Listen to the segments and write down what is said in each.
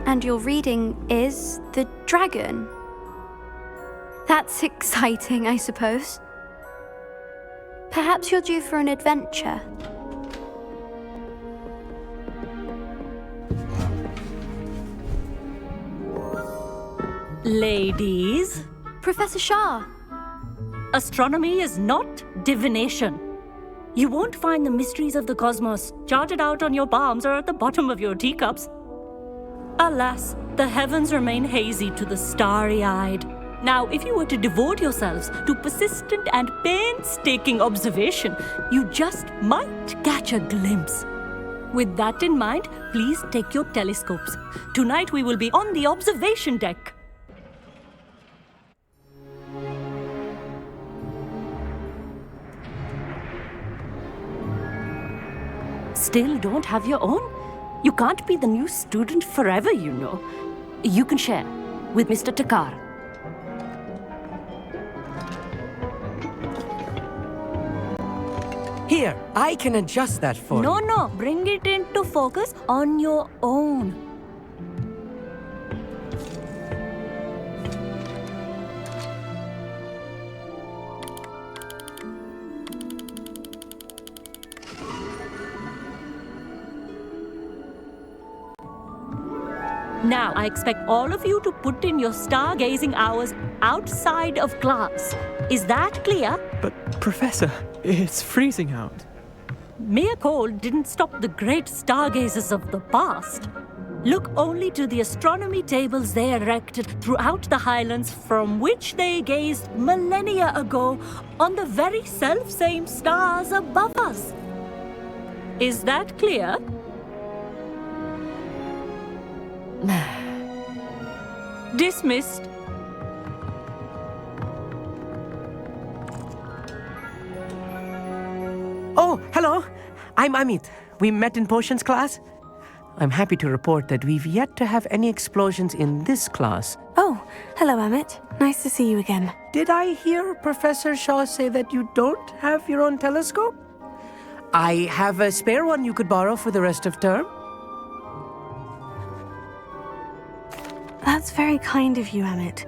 And your reading is the dragon. That's exciting, I suppose. Perhaps you're due for an adventure. Ladies, Professor Shah. astronomy is not divination. You won't find the mysteries of the cosmos charted out on your palms or at the bottom of your teacups. Alas, the heavens remain hazy to the starry-eyed. Now, if you were to devote yourselves to persistent and painstaking observation, you just might catch a glimpse. With that in mind, please take your telescopes. Tonight we will be on the observation deck. Still don't have your own? You can't be the new student forever, you know. You can share with Mr. Takar. Here, I can adjust that for you. No, bring it into focus on your own. Now, I expect all of you to put in your stargazing hours outside of class. Is that clear? But, Professor, it's freezing out. Mere cold didn't stop the great stargazers of the past. Look only to the astronomy tables they erected throughout the highlands from which they gazed millennia ago on the very self-same stars above us. Is that clear? Dismissed. Oh, hello. I'm Amit. We met in potions class. I'm happy to report that we've yet to have any explosions in this class. Oh, hello, Amit. Nice to see you again. Did I hear Professor Shaw say that you don't have your own telescope? I have a spare one you could borrow for the rest of term. That's very kind of you, Amit.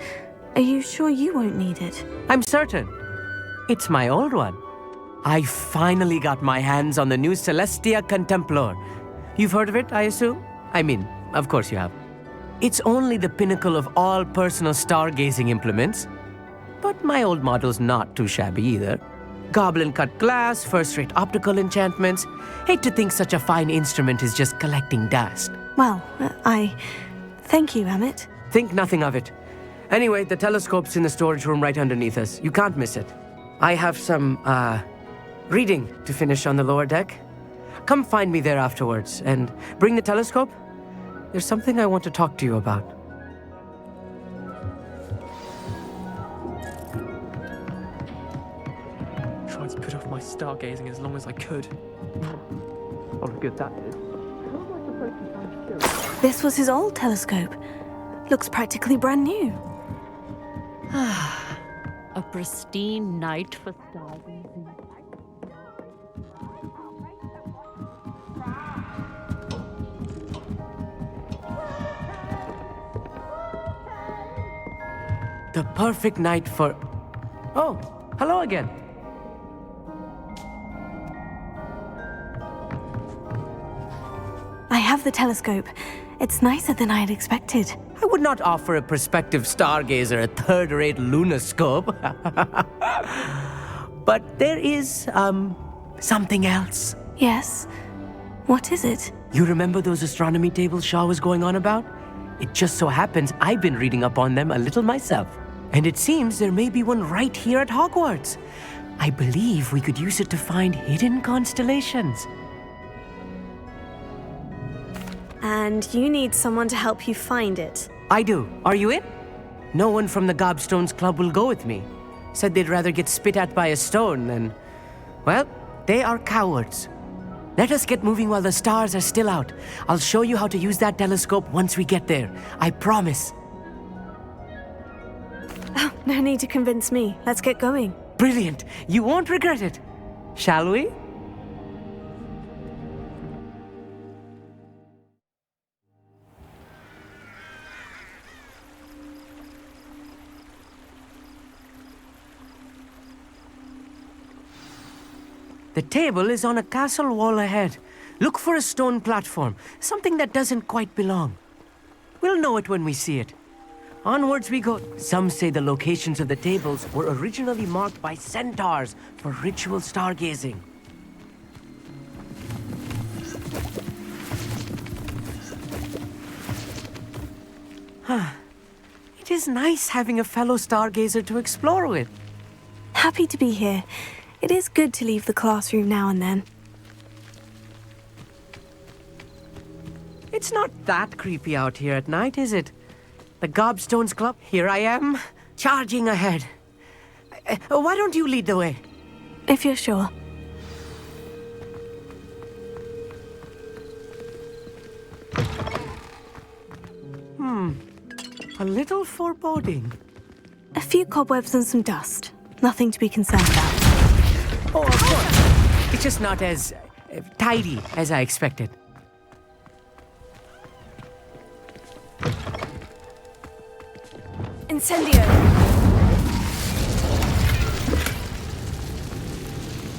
Are you sure you won't need it? I'm certain. It's my old one. I finally got my hands on the new Celestia Contemplar. You've heard of it, I assume? I mean, of course you have. It's only the pinnacle of all personal stargazing implements. But my old model's not too shabby either. Goblin-cut glass, first-rate optical enchantments. Hate to think such a fine instrument is just collecting dust. Well, Thank you, Amit. Think nothing of it. Anyway, the telescope's in the storage room right underneath us. You can't miss it. I have some, reading to finish on the lower deck. Come find me there afterwards, and bring the telescope. There's something I want to talk to you about. Tried to put off my stargazing as long as I could. What a good that is. This was his old telescope. Looks practically brand new. A pristine night for stargazing. The perfect night for... Oh, hello again. I have the telescope. It's nicer than I had expected. I would not offer a prospective stargazer a third-rate lunoscope. But there is, something else. Yes? What is it? You remember those astronomy tables Shaw was going on about? It just so happens I've been reading up on them a little myself. And it seems there may be one right here at Hogwarts. I believe we could use it to find hidden constellations. And you need someone to help you find it. I do. Are you in? No one from the Gobstones Club will go with me. Said they'd rather get spit at by a stone than... Well, they are cowards. Let us get moving while the stars are still out. I'll show you how to use that telescope once we get there. I promise. Oh, no need to convince me. Let's get going. Brilliant. You won't regret it. Shall we? The table is on a castle wall ahead. Look for a stone platform, something that doesn't quite belong. We'll know it when we see it. Onwards we go. Some say the locations of the tables were originally marked by centaurs for ritual stargazing. It is nice having a fellow stargazer to explore with. Happy to be here. It is good to leave the classroom now and then. It's not that creepy out here at night, is it? The Gobstones Club, here I am, charging ahead. Why don't you lead the way? If you're sure. A little foreboding. A few cobwebs and some dust. Nothing to be concerned about. Oh, of course. It's just not as tidy as I expected. Incendio!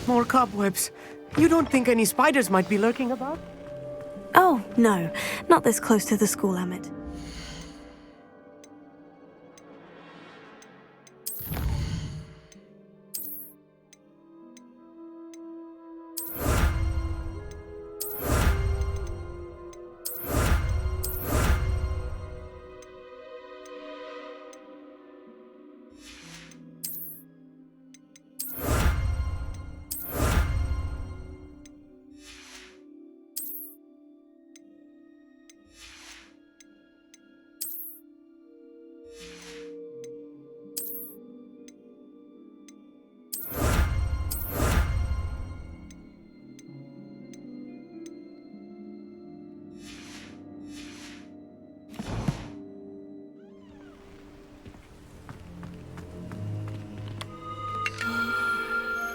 More cobwebs. You don't think any spiders might be lurking about? Oh, no. Not this close to the school, Emmett.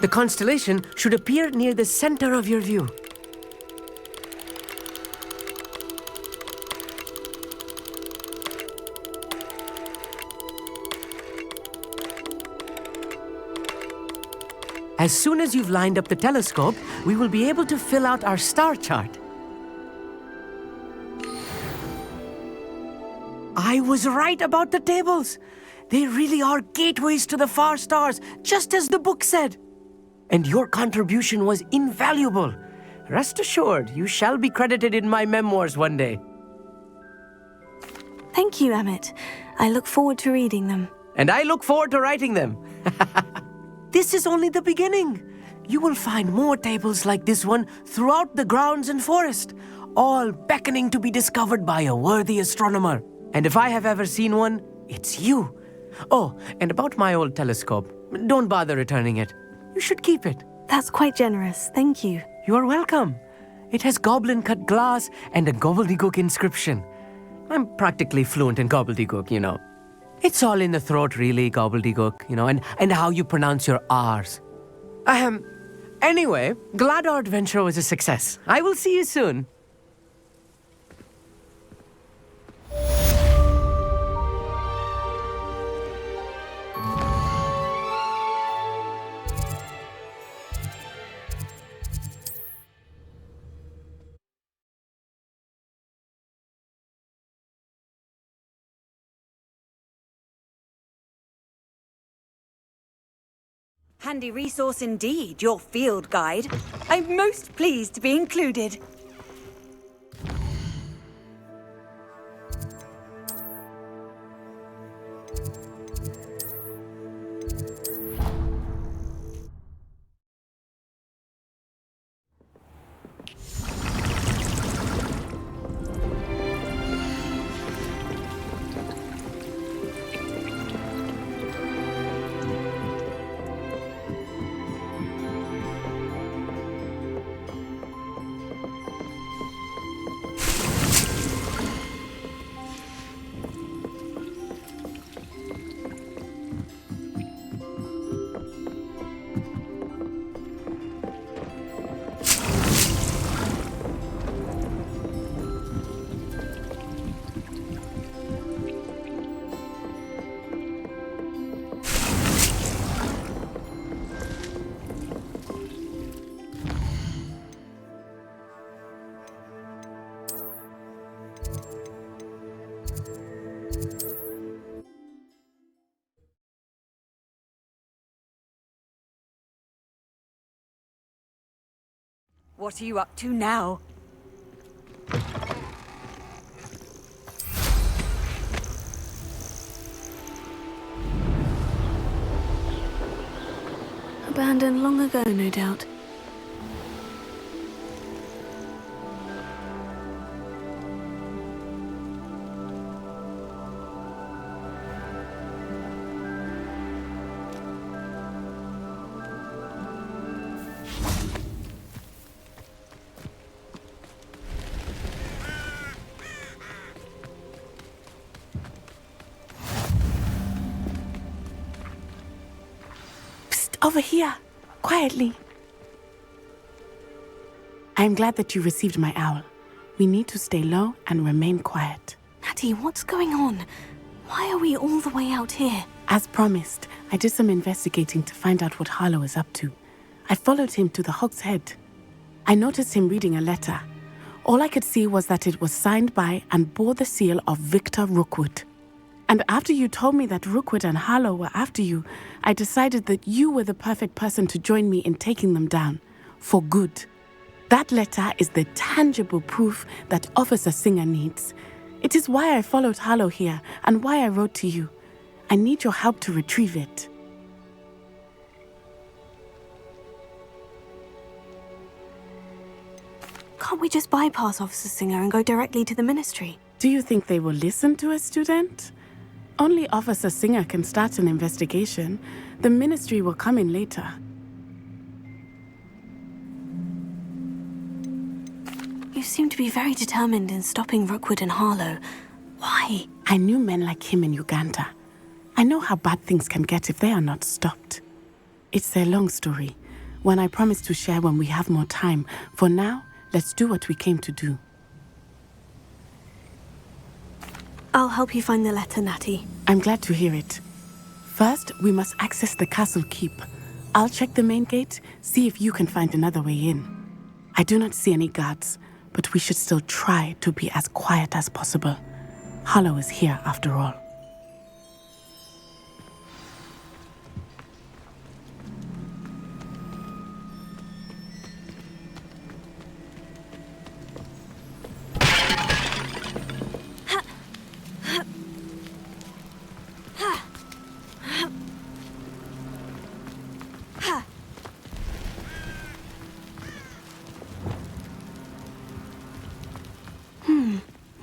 The constellation should appear near the center of your view. As soon as you've lined up the telescope, we will be able to fill out our star chart. I was right about the tables. They really are gateways to the far stars, just as the book said. And your contribution was invaluable. Rest assured, you shall be credited in my memoirs one day. Thank you, Emmett. I look forward to reading them. And I look forward to writing them. This is only the beginning. You will find more tables like this one throughout the grounds and forest, all beckoning to be discovered by a worthy astronomer. And if I have ever seen one, it's you. Oh, and about my old telescope, don't bother returning it. You should keep it. That's quite generous. Thank you. You are welcome. It has goblin-cut glass and a gobbledygook inscription. I'm practically fluent in gobbledygook, you know. It's all in the throat, really, gobbledygook, you know, and how you pronounce your R's. Anyway, glad our adventure was a success. I will see you soon. Handy resource indeed, your field guide. I'm most pleased to be included. What are you up to now? Abandoned long ago, no doubt. Over here, quietly. I am glad that you received my owl. We need to stay low and remain quiet. Natty, what's going on? Why are we all the way out here? As promised, I did some investigating to find out what Harlow is up to. I followed him to the Hog's Head. I noticed him reading a letter. All I could see was that it was signed by and bore the seal of Victor Rookwood. And after you told me that Rookwood and Harlow were after you, I decided that you were the perfect person to join me in taking them down. For good. That letter is the tangible proof that Officer Singer needs. It is why I followed Harlow here and why I wrote to you. I need your help to retrieve it. Can't we just bypass Officer Singer and go directly to the Ministry? Do you think they will listen to a student? Only Officer Singer can start an investigation. The Ministry will come in later. You seem to be very determined in stopping Rookwood and Harlow. Why? I knew men like him in Uganda. I know how bad things can get if they are not stopped. It's a long story, one I promise to share when we have more time. For now, let's do what we came to do. I'll help you find the letter, Natty. I'm glad to hear it. First, we must access the castle keep. I'll check the main gate, see if you can find another way in. I do not see any guards, but we should still try to be as quiet as possible. Harlow is here after all.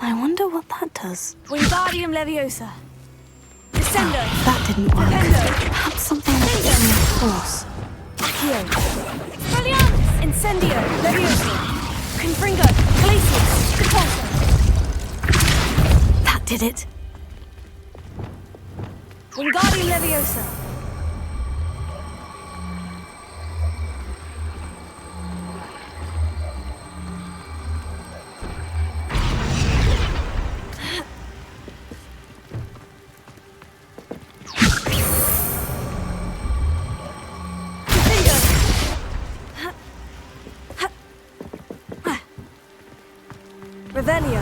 I wonder what that does. Wingardium Leviosa. Descendo. That didn't work. Dependo. Perhaps something with more force. Accio. Brilliant. Incendio. Leviosa. Confringo. Glacius. Repulsor. That did it. Wingardium Leviosa. Revelio.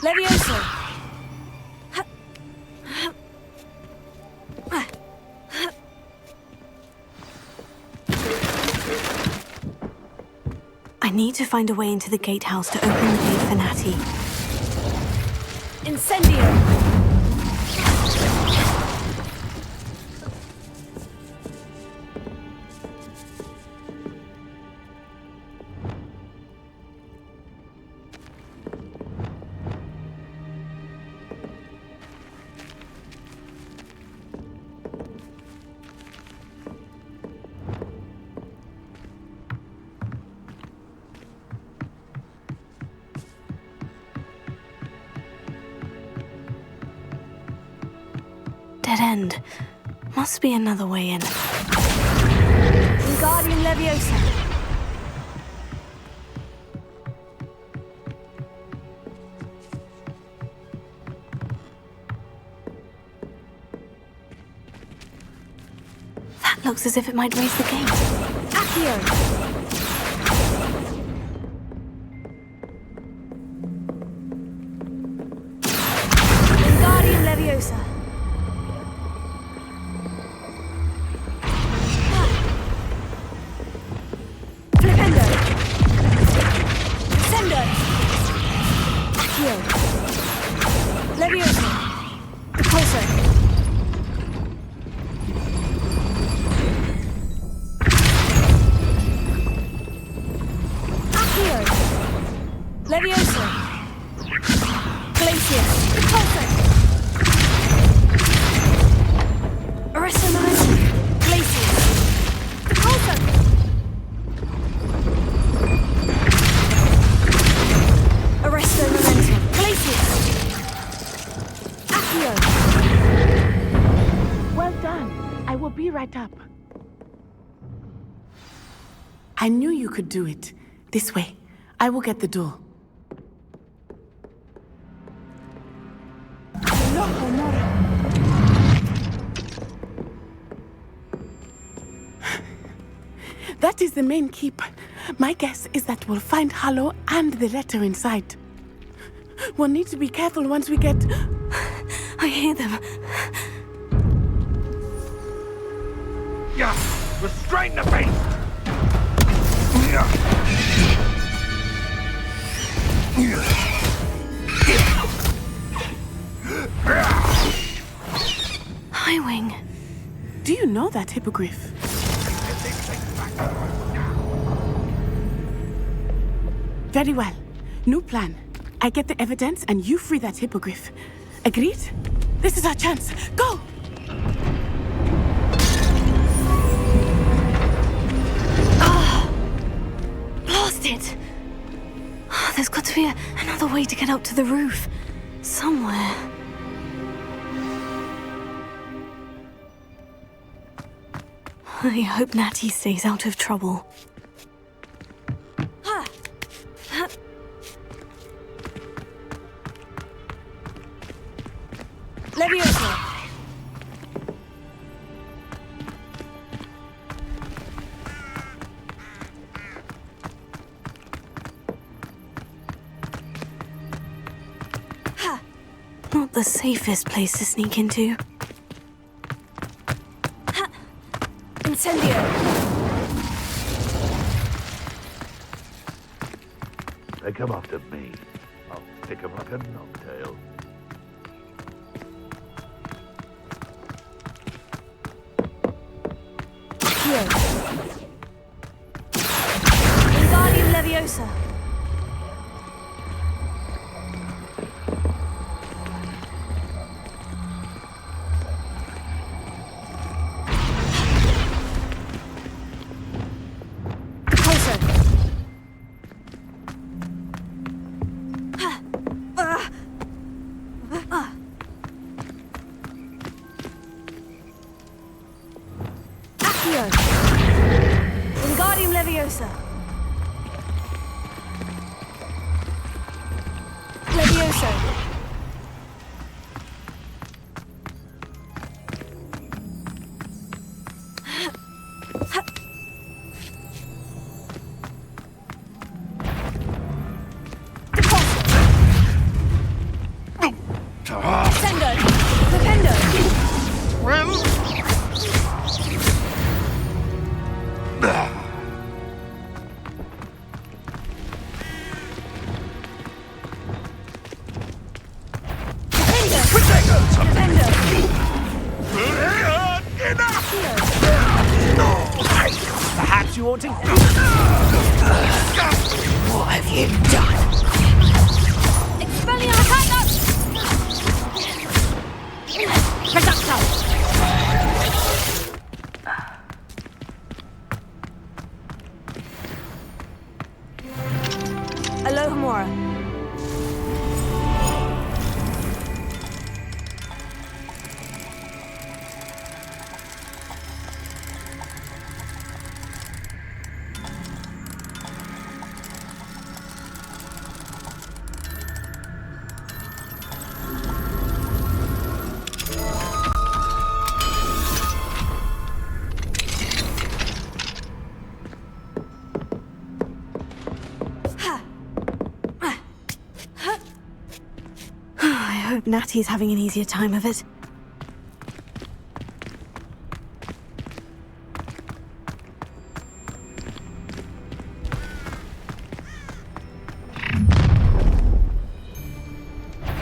Levioso. I need to find a way into the gatehouse to open the gate for Natty. Incendio. Dead end. Must be another way in. Wingardium Leviosa. Looks as if it might raise the gate. Accio! Wingardium Leviosa. Flipendo. Sendo. Accio. Leviosa. Repulso. Accio. Leviosa. Glacier. Repulso. Arresto Momentum. Glacier. Repulso. Arresto Momentum. Glacier. Accio. Well done. I will be right up. I knew you could do it. This way. I will get the door. That is the main keep. My guess is that we'll find Hollow and the letter inside. We'll need to be careful once we get... I hear them. Yeah, restrain the beast! Highwing. Do you know that hippogriff? Very well. New plan. I get the evidence and you free that hippogriff. Agreed? This is our chance. Go! Blast it! There's got to be another way to get up to the roof. Somewhere. I hope Natty stays out of trouble. Leviosa. Not the safest place to sneak into. Incendio. They come after me. I'll stick 'em like a knocktail. Wingardium Leviosa. Wingardium Leviosa. Leviosa. Sendo. Flipendo. Perhaps you ought to... What have you done? Expelliarmus! Reducto! Alohomora. hope Natty's having an easier time of it.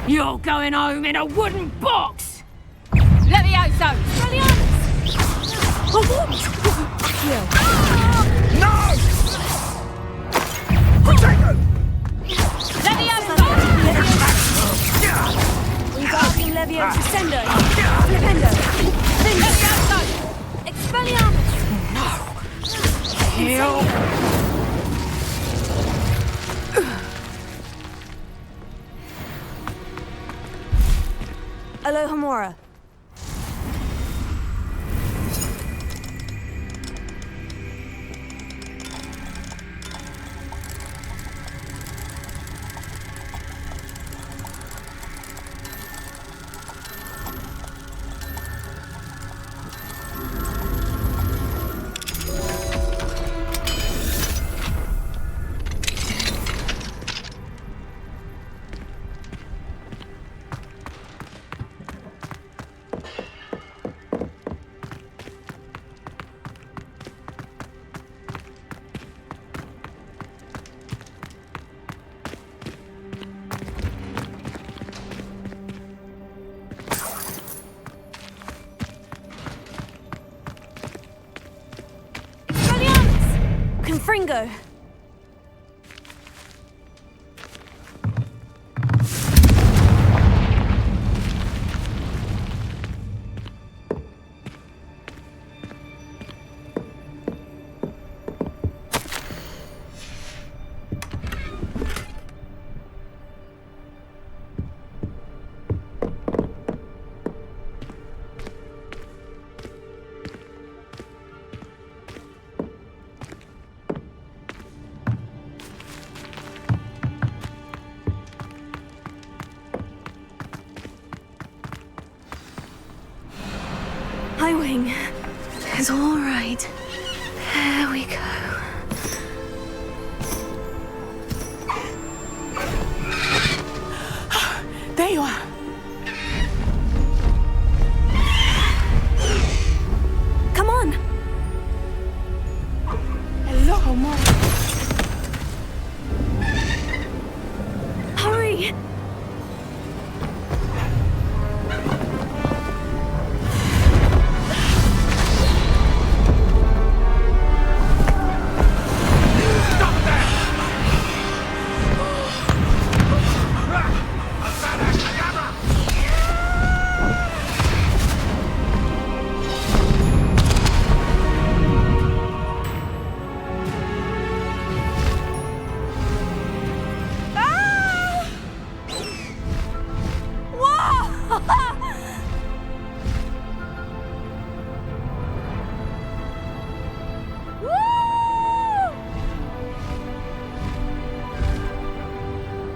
You're going home in a wooden box! Levioso! A what? No! Potato! Levioso! Wingardium Leviosa Sendo! Flipendo! Levioso! Expelliarmus! Alohomora. Confringo. Highwing. It's all right. There we go. There you are. Come on. Hello, Mom. Hurry.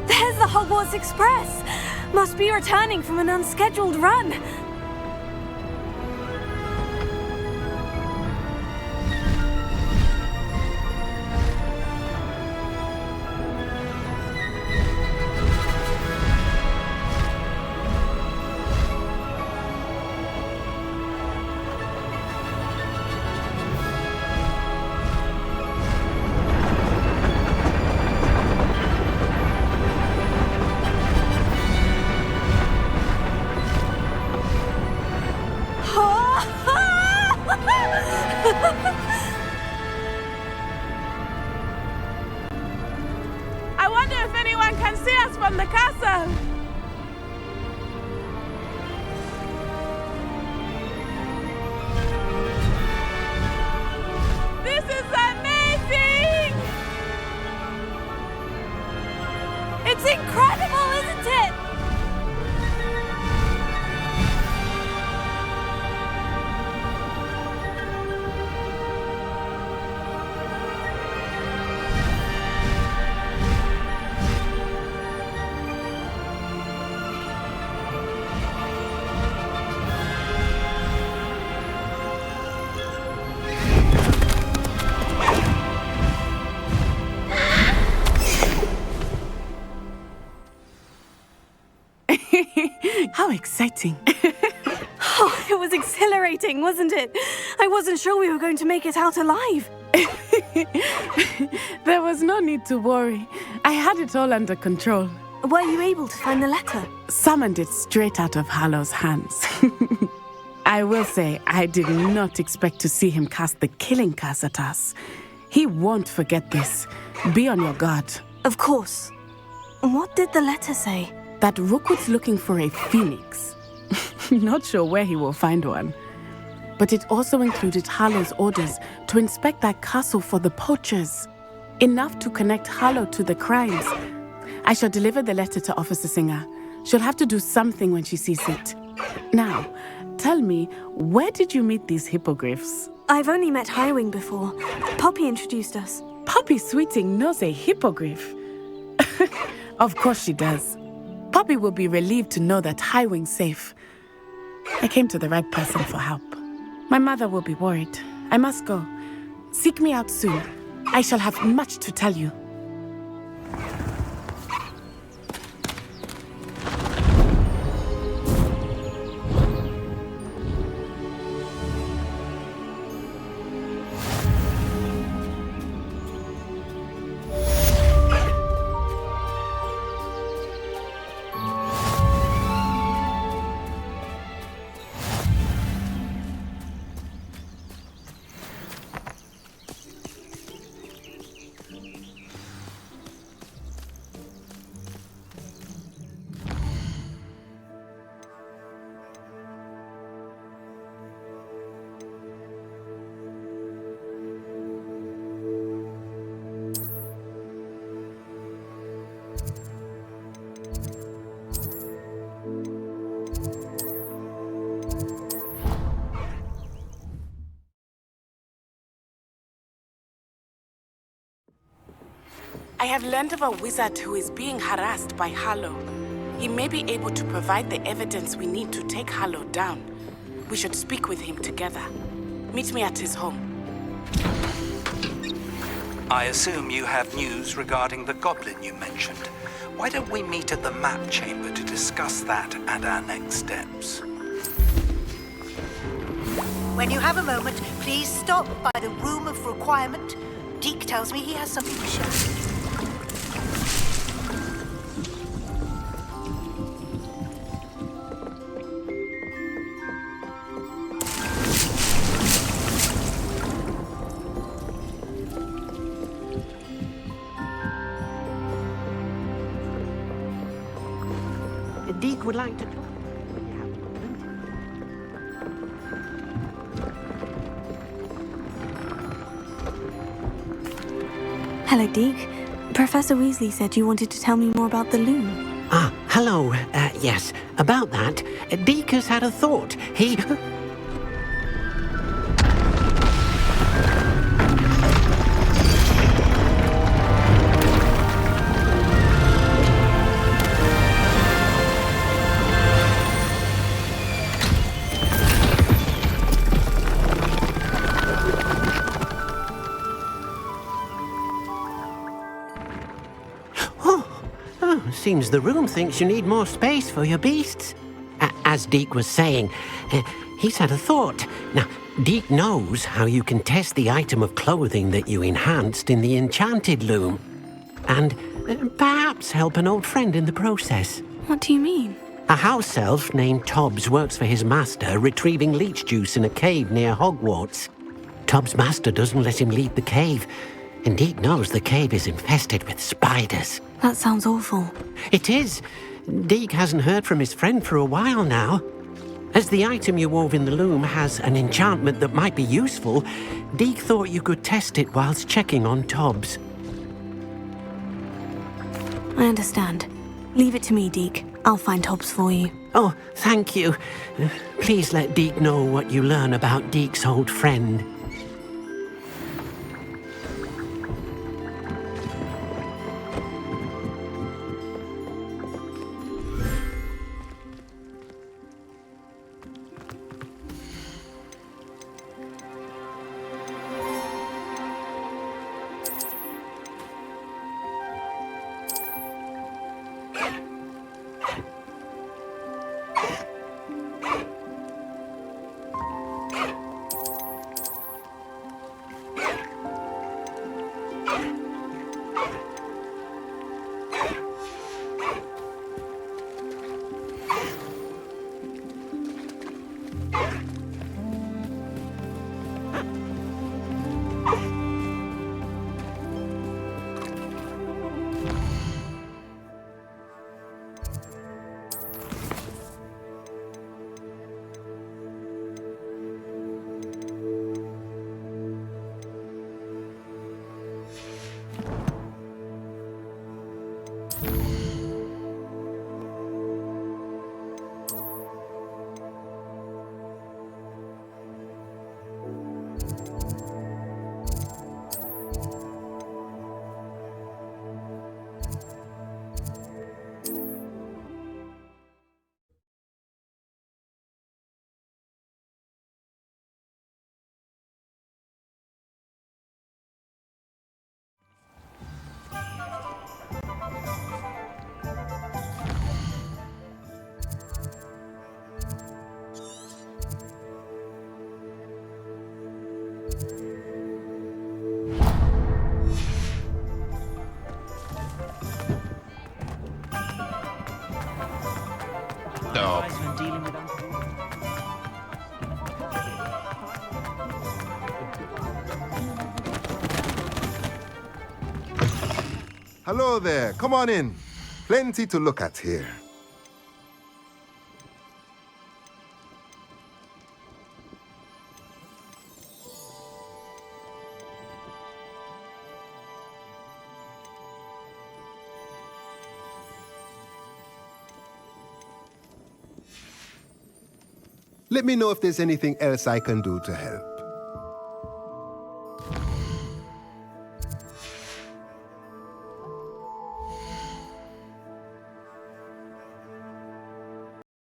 There's the Hogwarts Express! Must be returning from an unscheduled run. I wonder if anyone can see us from the castle. This is amazing! It's incredible, isn't it? How exciting. Oh, it was exhilarating, wasn't it? I wasn't sure we were going to make it out alive. There was no need to worry. I had it all under control. Were you able to find the letter? Summoned it straight out of Harlow's hands. I will say, I did not expect to see him cast the killing curse at us. He won't forget this. Be on your guard. Of course. What did the letter say? That Rookwood's looking for a phoenix. Not sure where he will find one. But it also included Harlow's orders to inspect that castle for the poachers. Enough to connect Harlow to the crimes. I shall deliver the letter to Officer Singer. She'll have to do something when she sees it. Now, tell me, where did you meet these hippogriffs? I've only met Highwing before. Poppy introduced us. Poppy Sweeting knows a hippogriff. Of course she does. Poppy will be relieved to know that Highwing's safe. I came to the right person for help. My mother will be worried. I must go. Seek me out soon. I shall have much to tell you. I have learned of a wizard who is being harassed by Harlow. He may be able to provide the evidence we need to take Harlow down. We should speak with him together. Meet me at his home. I assume you have news regarding the goblin you mentioned. Why don't we meet at the map chamber to discuss that and our next steps? When you have a moment, please stop by the Room of Requirement. Deke tells me he has something to share. Deke would like to talk. Hello, Deke. Professor Weasley said you wanted to tell me more about the loom. Ah, hello. Yes, about that. Deke has had a thought. He... Seems the room thinks you need more space for your beasts. As Deke was saying, he's had a thought. Now, Deke knows how you can test the item of clothing that you enhanced in the enchanted loom. And perhaps help an old friend in the process. What do you mean? A house elf named Tobbs works for his master, retrieving leech juice in a cave near Hogwarts. Tobbs' master doesn't let him leave the cave, and Deke knows the cave is infested with spiders. That sounds awful. It is. Deke hasn't heard from his friend for a while now. As the item you wove in the loom has an enchantment that might be useful, Deke thought you could test it whilst checking on Tobbs. I understand. Leave it to me, Deke. I'll find Tobbs for you. Oh, thank you. Please let Deke know what you learn about Deke's old friend. Stop. Hello there. Come on in. Plenty to look at here. Let me know if there's anything else I can do to help.